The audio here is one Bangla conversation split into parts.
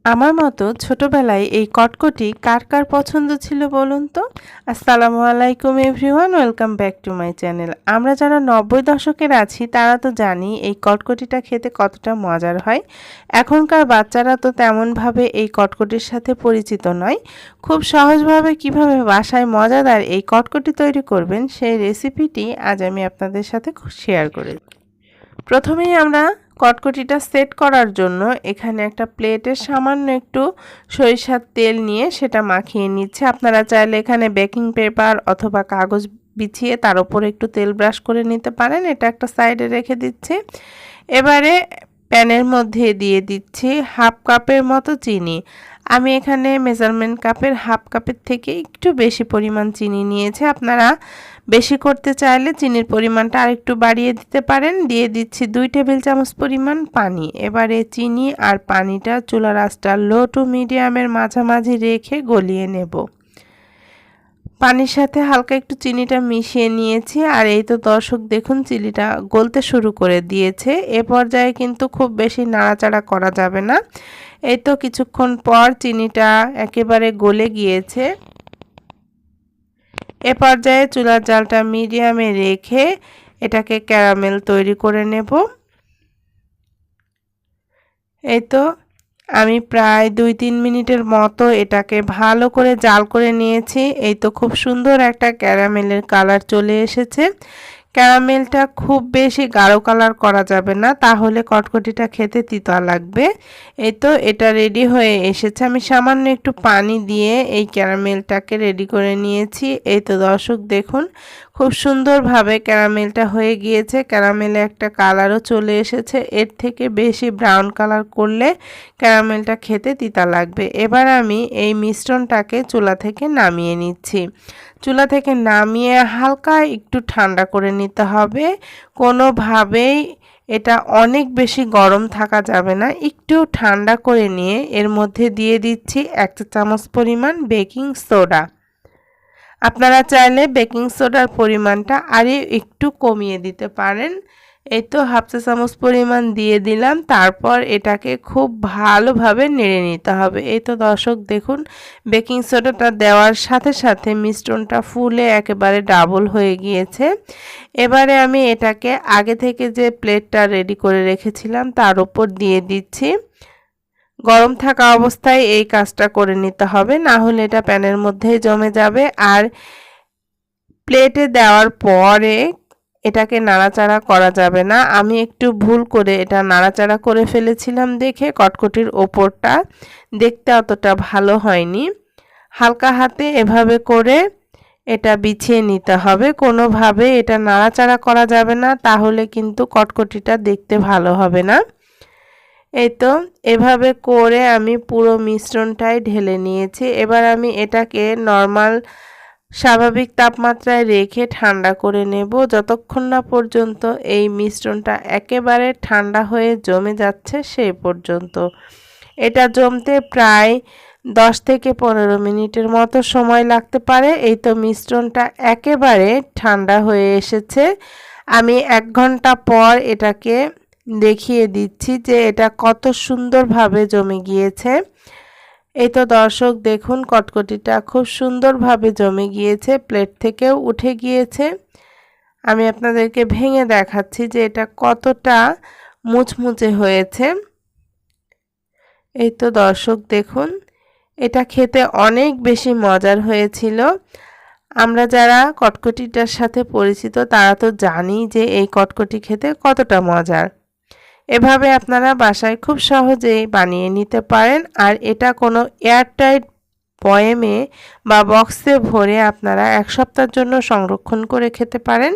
আমার মতো ছোটবেলায় এই কটকটি কার কার পছন্দ ছিল বলুন তো? আসসালামু আলাইকুম everyone, welcome back to my channel. আমরা যারা 90 দশকের আছি তারা তো জানি এই কটকটিটা খেতে কতটা মজার হয়। এখনকার বাচ্চারা তো তেমনভাবে এই কটকটির সাথে পরিচিত নয়। খুব সহজভাবে কিভাবে বাসায় মজাদার এই কটকটি তৈরি করবেন সেই রেসিপিটি আজ আমি আপনাদের সাথে শেয়ার করি। প্রথমেই আমরা কটকটিটা সেট করার জন্য এখানে একটা প্লেটে সামান্য একটু সরিষার তেল নিয়ে সেটা মাখিয়ে নিচ্ছে। আপনারা চাইলে এখানে বেকিং পেপার অথবা কাগজ বিছিয়ে তার উপরে একটু তেল ব্রাশ করে নিতে পারেন। এটা একটা সাইডে রেখে দিচ্ছি। এবারে প্যানের মধ্যে দিয়ে দিচ্ছি হাফ কাপের মতো চিনি। আমি এখানে মেজারমেন্ট কাপের হাফ কাপের থেকে একটু বেশি পরিমাণ চিনি নিয়েছি। আপনারা বেশি করতে চাইলে চিনির পরিমাণটা আরেকটু বাড়িয়ে দিতে পারেন। দিয়ে দিচ্ছি 2 টেবিল চামচ পরিমাণ পানি। এবারে চিনি আর পানিটা চুলার আঁচটা লো টু মিডিয়ামের মাঝামাঝি রেখে গলিয়ে নেব। পানির সাথে হালকা একটু চিনিটা মিশিয়ে নিয়েছি। আর এই তো দর্শক দেখুন চিনিটা গলতে শুরু করে দিয়েছে। এ পর্যায়ে কিন্তু খুব বেশি নাড়াচাড়া করা যাবে না। এই তো কিছুক্ষণ পর চিনিটা একেবারে গলে গিয়েছে। এ পর্যায়ে চুলার জালটা মিডিয়ামে রেখে এটাকে ক্যারামেল তৈরি করে নেব। এই তো আমি প্রায় 2-3 মিনিটের মতো এটাকে ভালো করে জাল করে নিয়েছি। এই তো খুব সুন্দর একটা ক্যারামেলের কালার চলে এসেছে। ক্যারামেলটা খুব বেশি গাঢ় কালার করা যাবে না, তাহলে কটকটিটা খেতে তিতা লাগবে। এই তো এটা রেডি হয়ে এসেছে। আমি সামান্য একটু পানি দিয়ে এই ক্যারামেলটাকে রেডি করে নিয়েছি। এই তো দর্শক দেখুন খুব সুন্দরভাবে ক্যারামেলটা হয়ে গিয়েছে। ক্যারামেলে একটা কালারও চলে এসেছে। এর থেকে বেশি ব্রাউন কালার করলে ক্যারামেলটা খেতে তিতা লাগবে। এবার আমি এই মিশ্রণটাকে চুলা থেকে নামিয়ে নিচ্ছি। চুলা থেকে নামিয়ে হালকা একটু ঠান্ডা করে নিতে হবে। কোনোভাবেই এটা অনেক বেশি গরম থাকা যাবে না। একটু ঠান্ডা করে নিয়ে এর মধ্যে দিয়ে দিচ্ছি 1 চা চামচ পরিমাণ বেকিং সোডা। আপনারা চাইলে বেকিং সোডার পরিমাণটা আরও একটু কমিয়ে দিতে পারেন। এই তো হাফ চা চামচ পরিমাণ দিয়ে দিলাম। তারপর এটাকে খুব ভালোভাবে নেড়ে নিতে হবে। এই তো দর্শক দেখুন বেকিং সোডাটা দেওয়ার সাথে সাথে মিশ্রণটা ফুলে একেবারে ডাবল হয়ে গিয়েছে। এবারে আমি এটাকে আগে থেকে যে প্লেটটা রেডি করে রেখেছিলাম তার উপর দিয়ে দিচ্ছি। গরম থাকা অবস্থায় এই কাজটা করে নিতে হবে, না হলে এটা প্যানের মধ্যেই জমে যাবে। আর প্লেটে দেওয়ার পরে এটাকে নাড়াচাড়া করা যাবে না। আমি একটু ভুল করে এটা নাড়াচাড়া করে ফেলেছিলাম দেখে কটকটির ওপরটা দেখতে অতটা ভালো হয়নি। হালকা হাতে এভাবে করে এটা বিছিয়ে নিতে হবে। কোনোভাবে এটা নাড়াচাড়া করা যাবে না, তাহলে কিন্তু কটকটিটা দেখতে ভালো হবে না। এই তো এভাবে করে আমি পুরো মিশ্রণটাই ঢেলে নিয়েছি। এবার আমি এটাকে নর্মাল স্বাভাবিক তাপমাত্রায় রেখে ঠান্ডা করে নেব, যতক্ষণ না পর্যন্ত এই মিশ্রণটা একেবারে ঠান্ডা হয়ে জমে যাচ্ছে সেই পর্যন্ত। এটা জমতে প্রায় 10 থেকে 15 মিনিটের মতো সময় লাগতে পারে। এই তো মিশ্রণটা একেবারে ঠান্ডা হয়ে এসেছে। আমি 1 ঘন্টা পর এটাকে দেখিয়ে দিচ্ছি যে এটা কত সুন্দরভাবে জমে গিয়েছে। এই তো দর্শক দেখুন কটকটিটা খুব সুন্দরভাবে জমে গিয়েছে, প্লেট থেকেও উঠে গিয়েছে। আমি আপনাদেরকে ভেঙে দেখাচ্ছি যে এটা কতটা মুচমুচে হয়েছে। এই তো দর্শক দেখুন এটা খেতে অনেক বেশি মজার হয়েছিল। আমরা যারা কটকটিটার সাথে পরিচিত তারা তো জানি যে এই কটকটি খেতে কতটা মজার। এভাবে আপনারা বাসায় খুব সহজেই বানিয়ে নিতে পারেন। আর এটা কোনো এয়ারটাইট বয়ামে বা বক্সে ভরে আপনারা 1 সপ্তাহের জন্য সংরক্ষণ করে খেতে পারেন।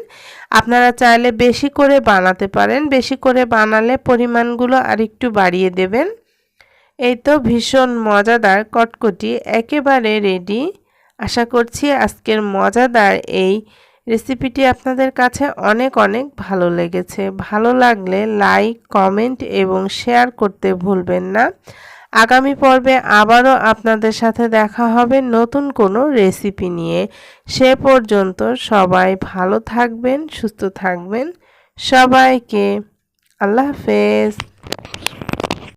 আপনারা চাইলে বেশি করে বানাতে পারেন। বেশি করে বানালে পরিমাণগুলো আরেকটু বাড়িয়ে দেবেন। এই তো ভীষণ মজাদার কটকটি একেবারে রেডি। আশা করছি আজকের মজাদার এই রেসিপিটি আপনাদের কাছে অনেক ভালো লেগেছে। ভালো লাগলে লাইক, কমেন্ট এবং শেয়ার করতে ভুলবেন না। আগামী পর্বে আবারও আপনাদের সাথে দেখা হবে নতুন কোনো রেসিপি নিয়ে। সে পর্যন্ত সবাই ভালো থাকবেন, সুস্থ থাকবেন। সবাইকে আল্লাহ হাফেজ।